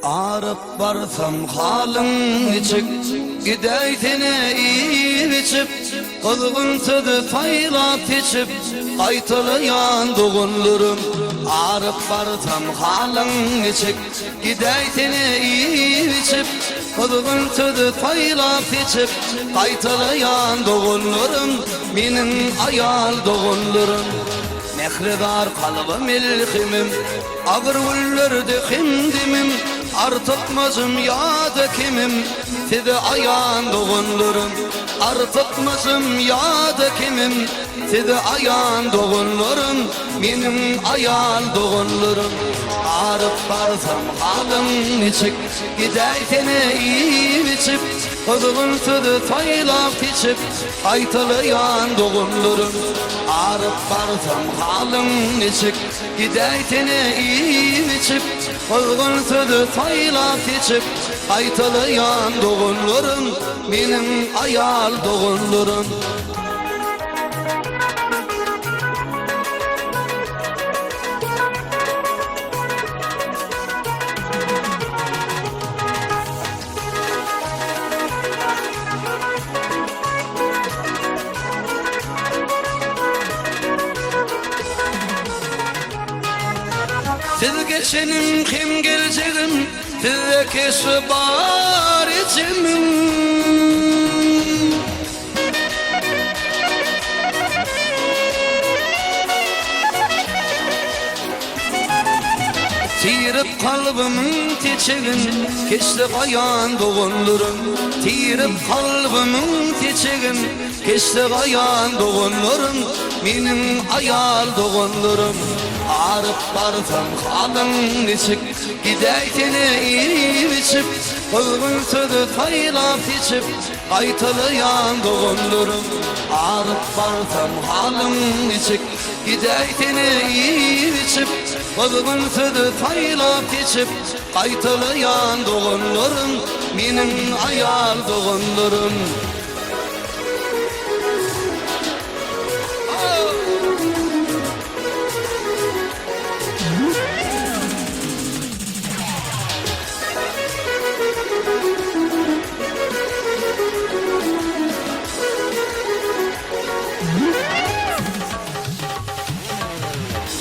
Arıp barsam halın içip gideytine iyi içip kızgıntıdı taylat içip kaytalayan doğulurum. Arıp barsam halın içip gideytine iyi içip kızgıntıdı taylat içip kaytalayan doğulurum. Benim ayal doğulurum. Mehredar kalbim ilhimim, ağır güllerde himdimim, artıkmazım yada kimim, size ayan doğunlurum. Artıkmazım yada kimim, size ayan doğunlurum, benim ayan doğunlurum. Arıp barsam halım içip, gideytene iyi içip, kızgıntıdı taylap içip, kaytalayan doğunlurum. Arıp barsam halım içip, gideytene iyi içip, kızgıntıdı taylap içip, kaytalayan doğunlurum, benim ayal doğunlurum. Siz geçenim kim geleceğim, size keşfi bar içimim. Tirip kalbimin teçegin, keşli kayan doğunlurum. Tirip kalbimin teçegin, keşli kayan doğunlurum. Benim ayal doğunlurum. Arıp barsam halın içip, gideytene iyi içip, kızgıntıdı taylap içip, kaytalayan doğunlurum. Arıp barsam halın içip, gideytene iyi içip, kızgıntıdı taylap içip, kaytalayan doğunlurum, benim ayal doğunlurum.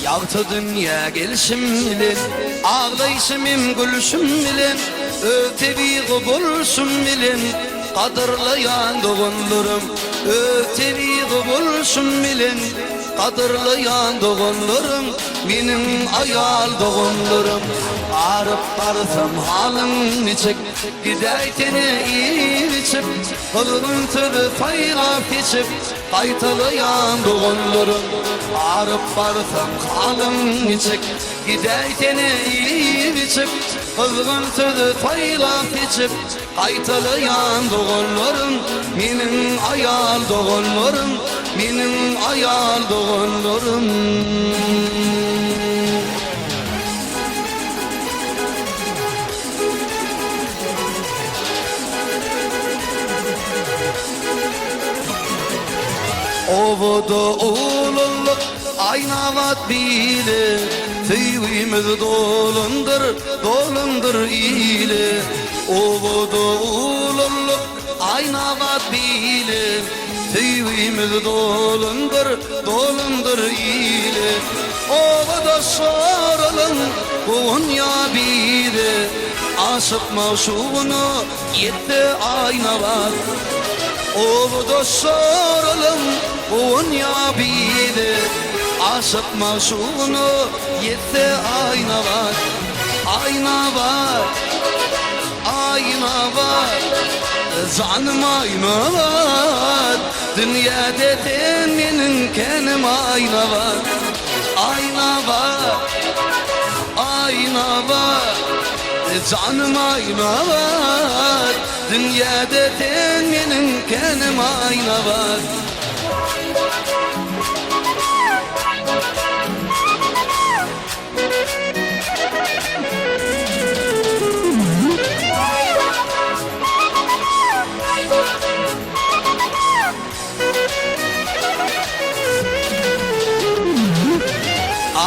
Yaktı dünya gelişim bilen, ağlayışımım gülüşüm bilen, ötevi buluşum bilen, kadırlayan doğunlurum. Ötevi buluşum bilen, kadırlayan doğunlurum, benim ayal doğunlurum. Arıp barsam halım içip, gideytene iyi içip, kızgıntıdı taylap içip, kaytalayan doğunlurum. Arıp barsam halım içip, gideytene iyi içip, kızgıntıdı taylap içip, kaytalayan doğunlurum, benim ayal doğunlurum, benim ayal doğunlurum. Ovoda oğluluk aynavat bile, tüyümüz dolundur, dolundur ile. Ovoda oğluluk aynavat bile, tüyümüz dolundur, dolundur ile. Ovoda sorulun kunya bile, aşık maşuğunu yetti aynavat. Ovoda sorulun kunya bile, aşık maşuğunu yetti ayna var. Ayna var, ayna var, canım ayna var. Dünyada temenin kendim ayna var. Ayna var, ayna var, canım ayna var. Dünyada temenin kendim ayna var.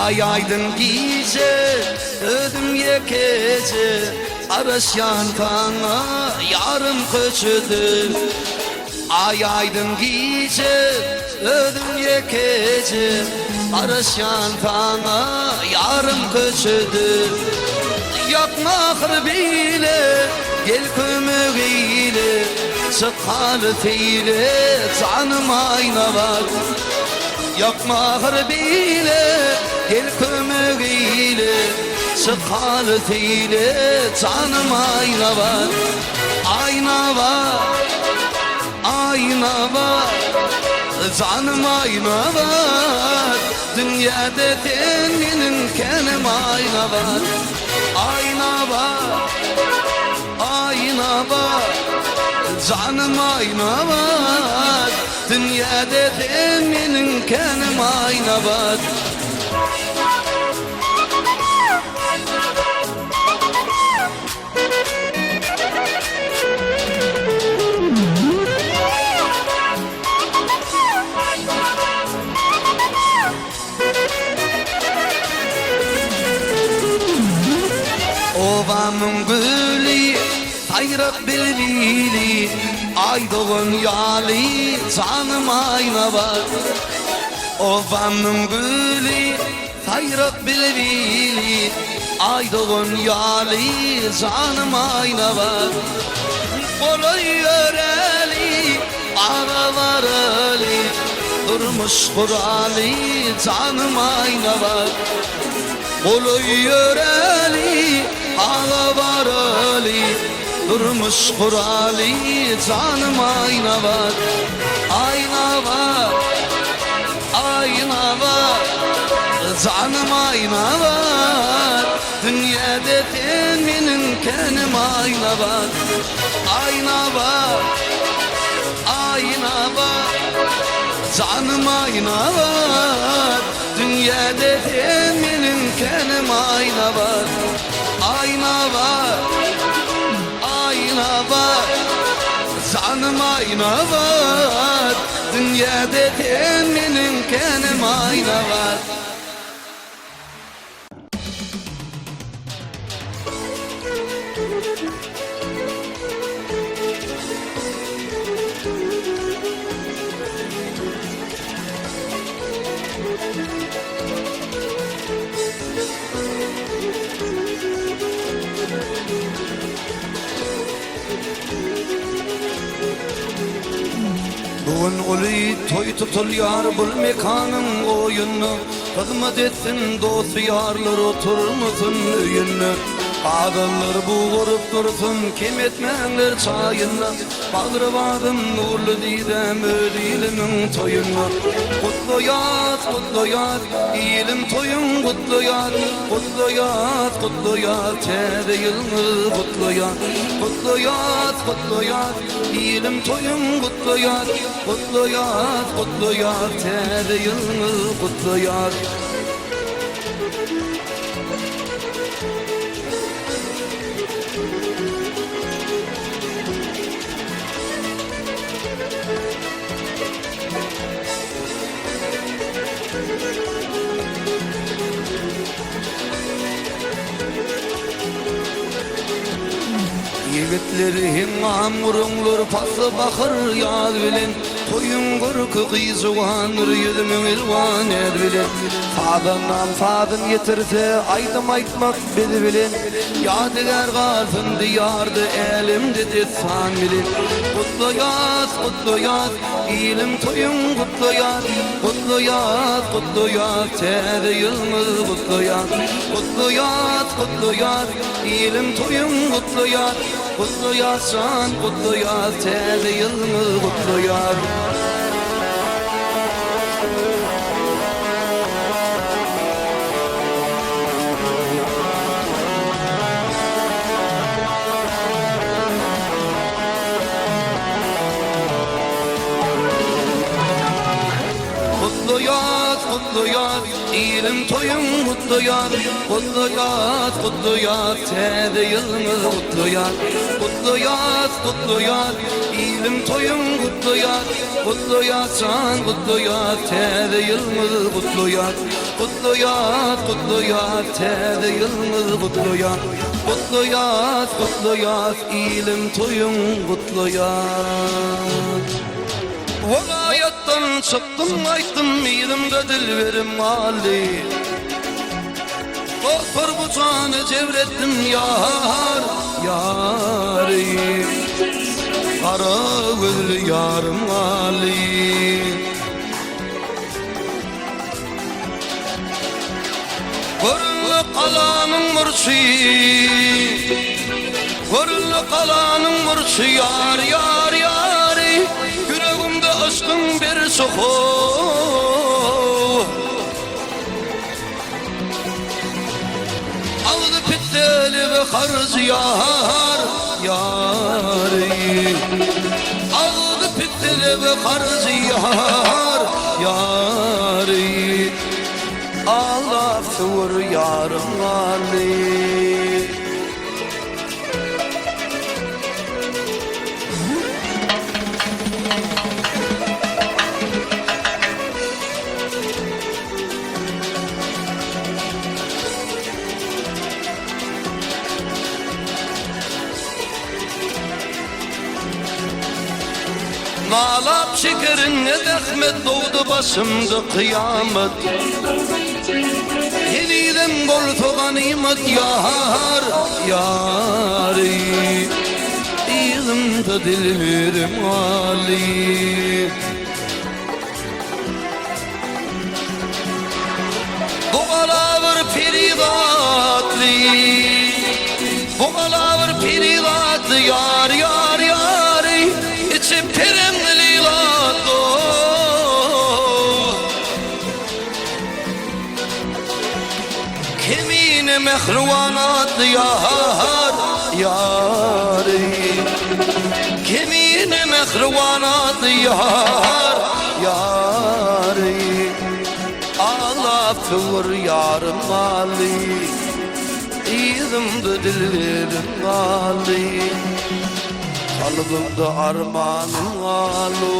Ay aydın gece, ödüm ye gece, Arasyan tana yarım köçüdü Ay aydın gece ödüm yekeci Arasyan tana yarım köçüdü Yakmak bile gel kömüğüyle Çıkal teyle canım ayna var Yakmak bile gel kömüğüyle Çıkal teyle canım ayna var Ayna var, ayna var Canım ayna var Dünyada senin kenim ayna var Ayna var, ayna var Canım ayna var Dünyada senin kenim ayna var Ovamın gülü sayrak bilvili Aydoğun yali canım ayna var Ovamın gülü sayrak bilvili Aydoğun yali canım ayna var Kolay yöreli aralar ali Durmuş kurali canım ayna var Kolay yöreli ağlar ali Durmuş kurali canım ayna var Ayna var, ayna var Canım ayna var Dünyada senin kenim ayna var Ayna var, ayna var Canım ayna var Dünyada senin kenim ayna var Ayna var, ayna var Canım ayna var Dünyada senin kenim ayna var Bugün uli toy tutul yar bul mekanın oyunu Hizmet etsin dostu yarlar oturmasın öyünü Ağırlar buğurup dursun kim etmenler çayını Bağırvadım nurlu didem ödilimin toyunu Kutlu yat, ilim toyun kutlu yat Kutlu yat, tede yılını kutlu yat Kutlu yat, ilim toyun kutlu yat Kutlu yat, tede yılını kutlu yat Yigitlerim amurunlar pası bakır yaz bilen Toyun kırkı kıyızıvanır yüzümün ilvan er bilen Fadından fadın getirse aydım aytmak bedi bilen Yadigar kalsın diyardı elimde desan bilen Kutlu yaz, ilim toyun kutlu yaz Tede yılmız kutlu yaz, ilim toyun kutlu yaz can, kutlu yaz, tede yılmız kutlu yaz Kutlu yaz, ilim toyun kutluyat, kutluyat, kutluyat, tede yılımız kutluyat, kutluyat, kutluyat, ilim toyun kutluyat, kutluyat, can kutluyat, tede yılımız kutluyat, kutluyat, kutluyat, tede yılımız kutluyat, kutluyat, kutluyat, ilim toyun kutluyat. Valayattan çıktım ayttım ilimde dilverim Ali. Korkur bu canı cevrettim yar, yari. Kara gözlü yarım Ali. Görünlü kalanın mırçı, görünlü kalanın mırçı yar, yar, yari. Yüreğimde aşkın bir soğuk, aldı pitteli ve karız yar, yari. Aldı pitteli ve karız yar, yari. Allah vur yarım Ali. Nalap şekerin ne zahmet doğdu başımda kıyamet. Yeniden koltuğa nimet yar, yari. İlimde dilverim Ali. Bu kalavur peridatlı, bu kalavur peridatlı yar, yar, yari. İçi peremli lato, kemine mehruvanat yar, yari. Kemine mehruvanat yar, yari. Allah vur yarım Ali. İzimde dillerim Ali. Kalbimde armanım alu.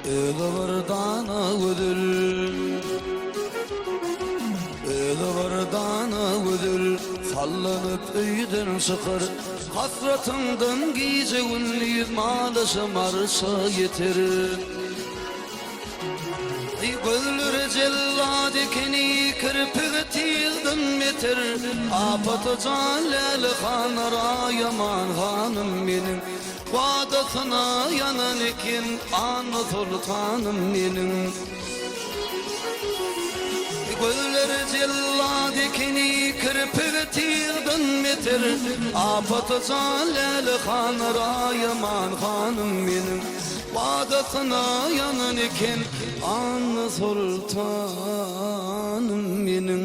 Öldürdana ödül, öldürdana ödül. Sallanıp öyden çıkar, hasratından gece ünlü maalesef arsa yetirir. Gözlere cellad ekeni kırpığı tilden meter. Apatı calel hanara yaman hanım benim. Vadasına yanan ekin anı sultanım benim. Gözlere cellad ekeni kırpığı tilden meter. Apatı calel hanara yaman hanım benim. Vadasına yanan iken anı sultanım benim.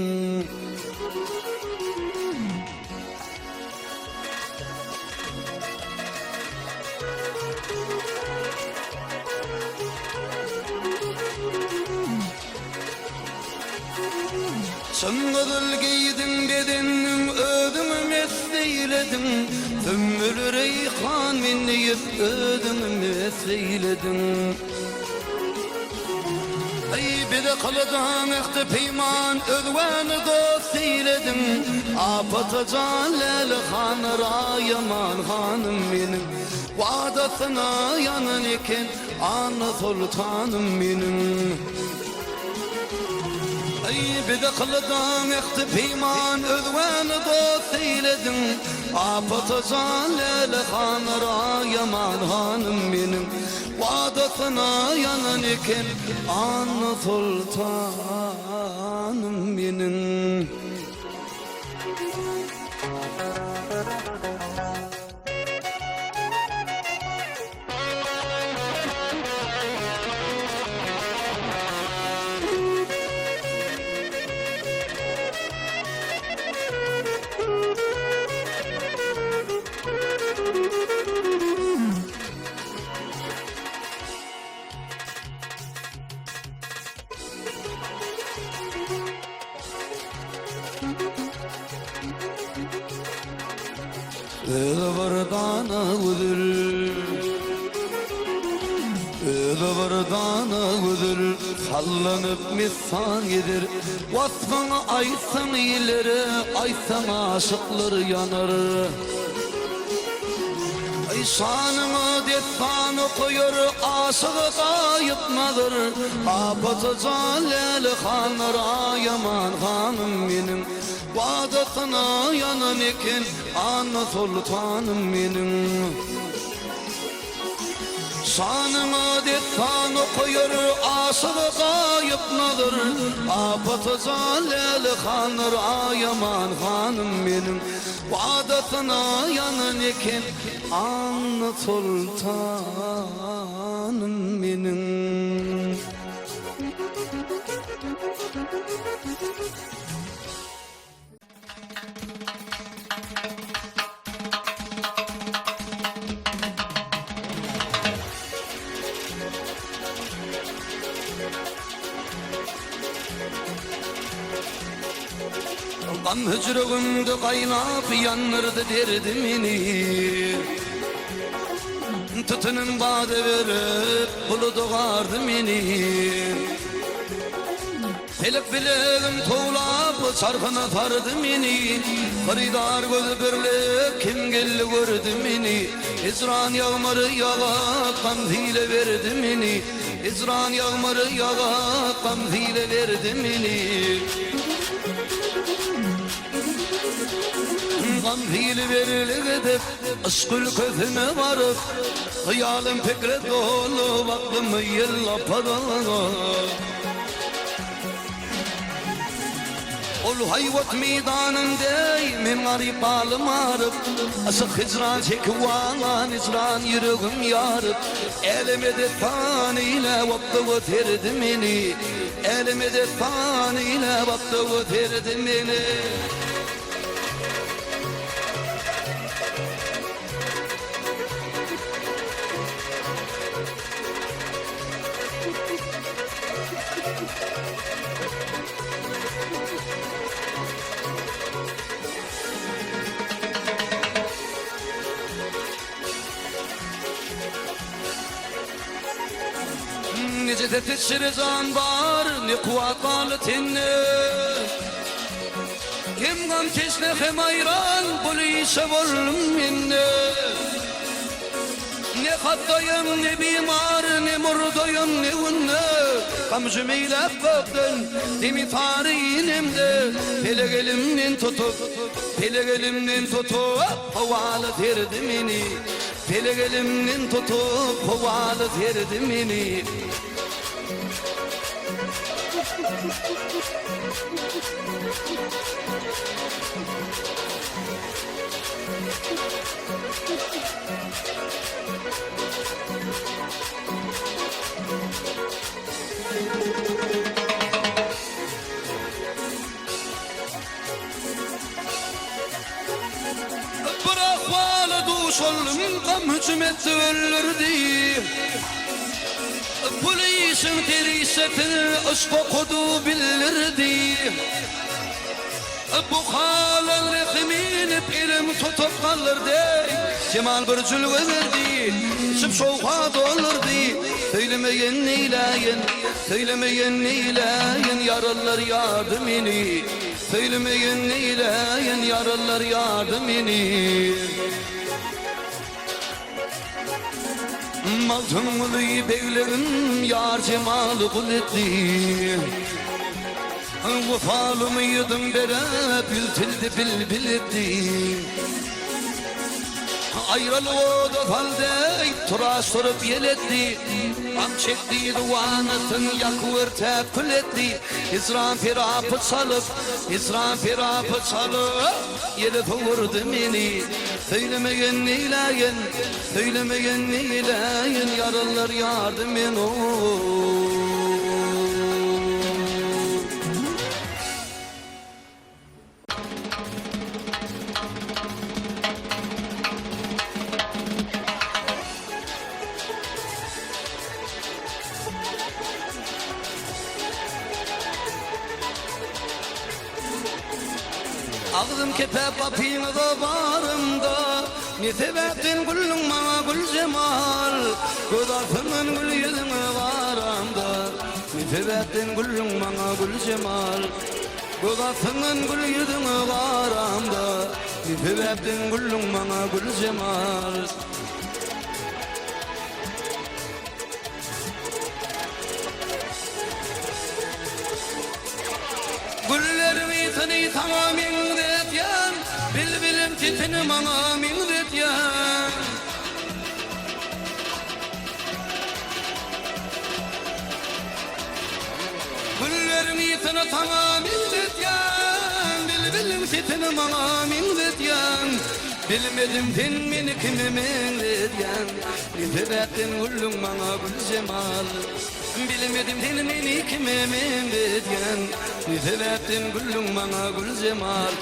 Çımgıdıl giydin bedenim ödümü meseyledim. Ümmül reyhan minniyet ödümü meseyledim. Ay bir de kılıdan ekti peyman ödvanı dost eyledim. Apatı calel hanıra yaman hanım benim. Vadasına yanan iken anı sultanım benim. Ay bir de kılıdan ekti peyman ödvanı dost eyledim. Apata zalel hanara yaman hanım benim Vadatına yanan iken Anı sultanım benim Öldürdana güdül Öldürdana güdül Sallanıp misan yedir Vasfını aysan ileri Aysan aşıkları yanar Ay şanını destanı koyur Aşığı kayıpmadır Apatı zalel hanlara Yaman hanım benim Vadatına yanan iken Anı sultanım benim Şanına destanı koyur Aşığı kayıpmadır Apatı zalel hanlara Yaman hanım benim Vadatına yanan iken Anı sultanım benim Gam hücrüğümde kaynap yanırdı derdimini Tütünün bade verip buludu gardı meni Pelek bileğim tuğlap çarkını tardı meni Haridar gözü birlik kim geldi gördü meni İzran yağmurı yağa kamzile verdi meni İzran yağmurı yağa kamzile verdi meni Gamhili verilir edip aşkül közüne varıp Hayalim fikre dolu aklımı yıllapadan Ol hayvat meydanında min garip alim arıp Aşık hicran çekvalan hicran yürüğüm yarıp Elime de taniyle vakti götürdü beni Elime de taniyle vakti götürdü beni Nece de teşrizan var ne kuvat aletine Kim gam keşne hem ayran polise volum minne Ne hattayım ne bimar ne murdayım ne unne Kam cümeyle bakdın demi tarihimde Peleg elimden tutup havalı terdimini Peleg elimden tutup havalı terdimini Bırak bağla duş oldum kam hükümet öldürdü Polisin delisetini aşk okudu bilirdi Bu halın rekmini ilim tutup kalırdı Cemal bir cülgü verdi Şıp şoğha dolurdu Söylemeyen neyleyin Yaralar yardımini Söylemeyen neyleyin Yaralar yardımini Maltımlı beylerim yar cemalı kul etti Vefalımı yudum bere biltildi bilbildi ayrılığı da halde tura sorup yeletti am çekti duanatın yakıver tepkül etti İsrafirapı salıp yedi vurdu beni söylemeyen neyleyin yaralar yardım en o Ağzım kepep apıyla da barımda ne sebepten gülün bana gül cemal Godafımın gül yüzüme varamda ne sebepten gülün bana gül cemal Godafımın gül yüzüme varamda ne sebepten gülün bana gül cemal Güllerimi tanı tamamen detyen Bilbilim titini bana min detyen Güllerimi tanı tamamen detyen Bilbilim titini bana min detyen Bilmedim sen beni kimimin detyen Nefebetten gülün bana gül cemal Bilmedim sen beni kimimin detyen Nefebetten gülün bana gül cemal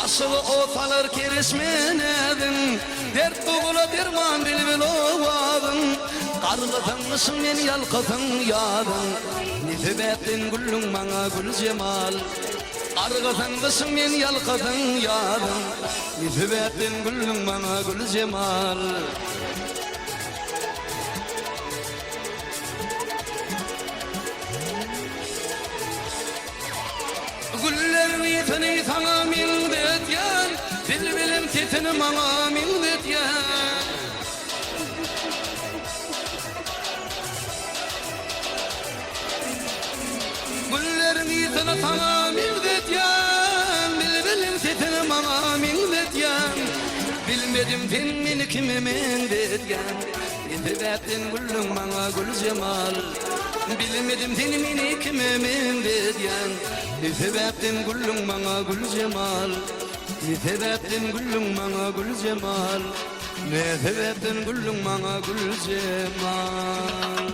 Aşığı otalar keresmenedin Dert buğula derman bilbil ovadın Kargıtanmışım beni yalkatın yadın Nefebetten gülün bana gül cemal Kargıtanmışım beni yalkatın yadın Nefebetten gülün bana gül cemal Güllerimi tanı sana min detyen Bilbilim titini bana min detyen Güllerimi tanı sana min detyen Bilbilim titini bana min detyen Bilmedim sen beni kimimin detyen Nefebetten gülün bana gül cemal Bilmedim sen beni kimimin detyen Nefebetten gülün bana gül cemal Nefebetten gülün bana gül cemal Nefebetten gülün bana gül cemal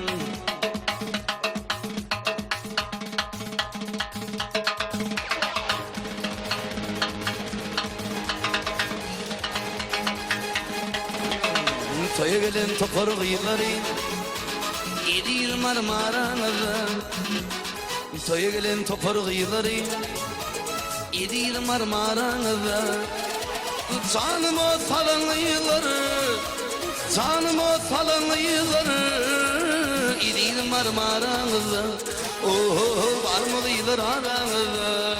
Toya gelen topar gıyları İdir marmaranızı Toya gelen topar gıyları İdir marmaranızı Canım o falan yılları İdir marmaranızı Var mı gıylar aranızı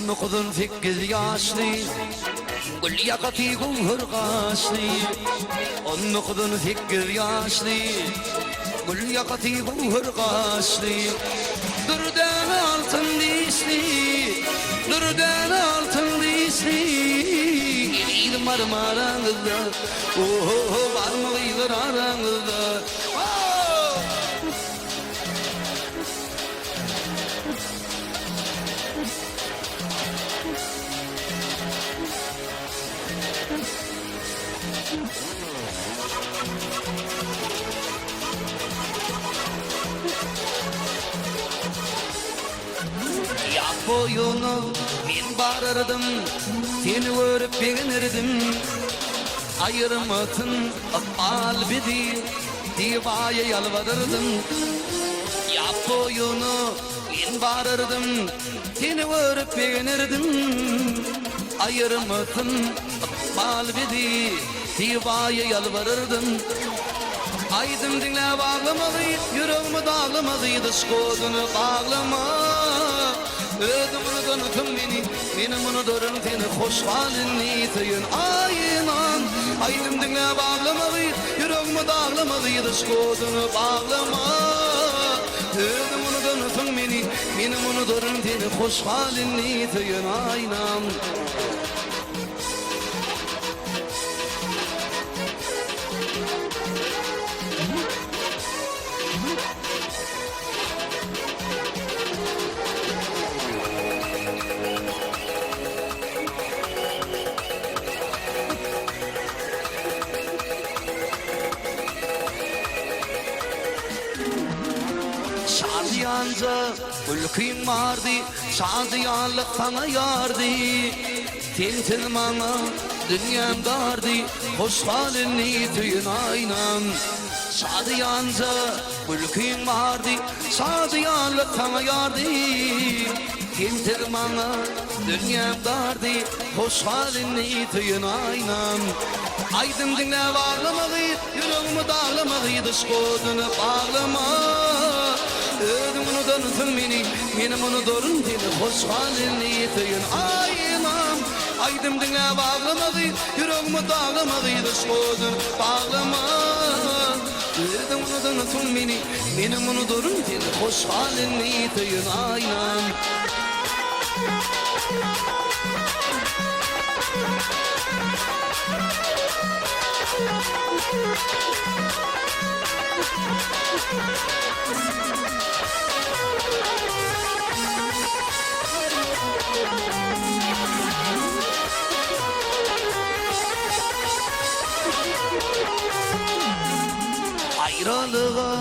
Onu kudun 8 yaşlı Gül yakati gülhür kaşlı Onu kudun 8 yaşlı Gül yakati gülhür kaşlı Dürden altın dişli İl marmaranızda Var mı gıylar aranızda Yak boyunu men barırdım Seni görüp beğenirdim Ayırmatın kalbidi Divaya yalvarırdım Yak boyunu Ben barırdım, seni görüp beğenirdim. Ayırmasın bal bedi, divaya yalvarırdım. Aydım dinle bağlamadı, yüreğimi dağlamadı, dış kodunu bağlama. Ödümünü dönütüm beni, benim onu dörün seni hoş halini tıyın ayınan. Aydım dinle bağlamadı, yüreğimi dağlamadı, dış kodunu bağlama. Ödümünü dönütüm beni, benim onu dörün seni hoş halini tıyın ayınan. Şadiyanca ülküm vardı, şadiyanlık sana yardı. Tintin bana dünyam dardı, hoş halini tüyün aynan. Şadiyanca ülküm vardı, şadiyanlık sana yardı. Tintin bana dünyam dardı, hoş halini tüyün aynan. Aydım dinle bağlamağı, yüreğimi dağlamağı, dış kodunu bağlama. Ödümünü dönütün beni, benim onu dorun dili, hoş halini tüyün aynan. Aydım dinle bağlamağı, yüreğimi dağlamağı, dış kodunu bağlama. Ödümünü dönütün beni, benim onu dorun dili, hoş halini tüyün aynan. Ayrılığa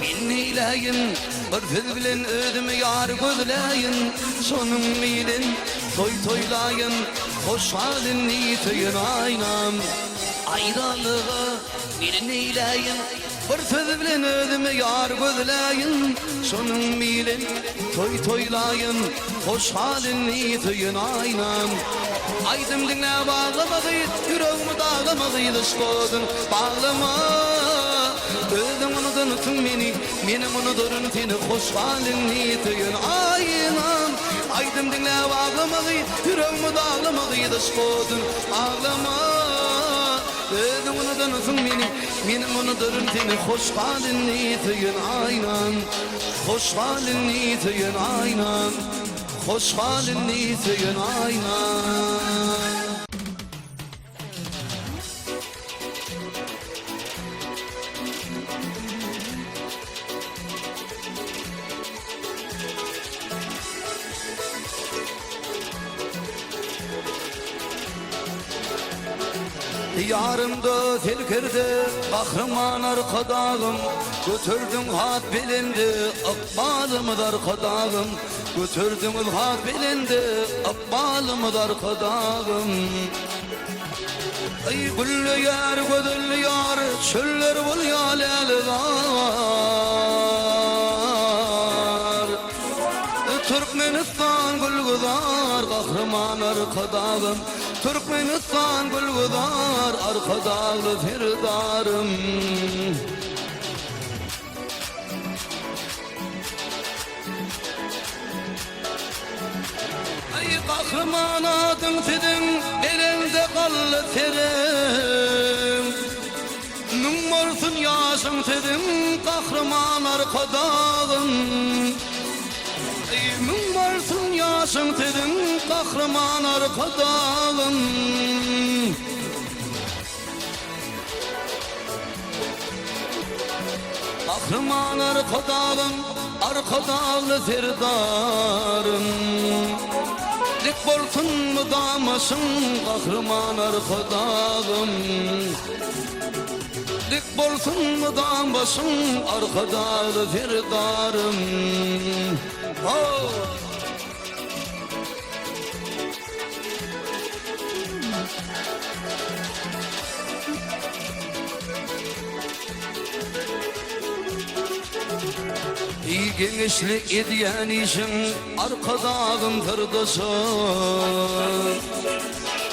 minnileyin, bir söz bilen ödümü yar gözleyin. Sonun bilin, toy toylayın, hoş halini tüyün aynan. Ayrılığa minnileyin, bir söz bilen ödümü yar gözleyin. Sonun bilin, toy toylayın, hoş halini tüyün aynan. Aydım dinle bağlamağı, yüreğimi dağlamağı, dış kodun bağlama. Ödümünü dönütün beni, benim onu dorun seni, hoş halini tüyün aynan. Aydım dinle bağlamağı, yüreğimi dağlamağı, dış kodun ağlama. Ödümünü dönütün beni, benim onu dorun seni, hoş halini tüyün aynan. Hoş halini tüyün aynan. Hoş halini tüyün aynan. Yarımda tilkirdi kahraman arkadağım. Götürdüm hat bilindi akbalımı dar kadağım. Götürdüm hat bilindi akbalımı dar kadağım. Ay güllü yar gödüllü yar, çöller bul yaleliler. Türkmenistan gülgüzar kahraman arkadağım. Türkmenistan gülgüzar arkadağlı firdarım. Ay kahraman adın senin, elinde kallı terim. Nun olsun yaşın senin, kahraman arkadağım. Nun varsın yaşın senin, kahraman arkadağım. Kahraman arkadağım, arkadağlı firdarım. Dik bolsun mu damasın, kahraman arkadağım. Dik bolsun mu damasın, arkadağlı firdarım. Oh! genişli ediyen işin arkadağın tırdasın.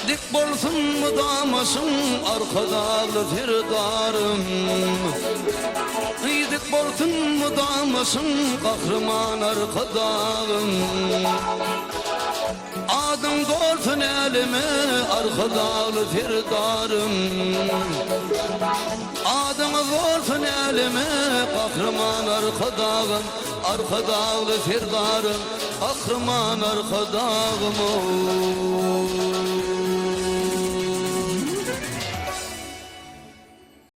Dik bolsun mu damasın arkadağlı firdarım. Dik bolsun mu damasın kahraman arkadağım. Adın dolsun elime arkadağlı firdarım. Adını dolsun elime kahraman arkadağım. Arkadağlı firdarım kahraman arkadağım.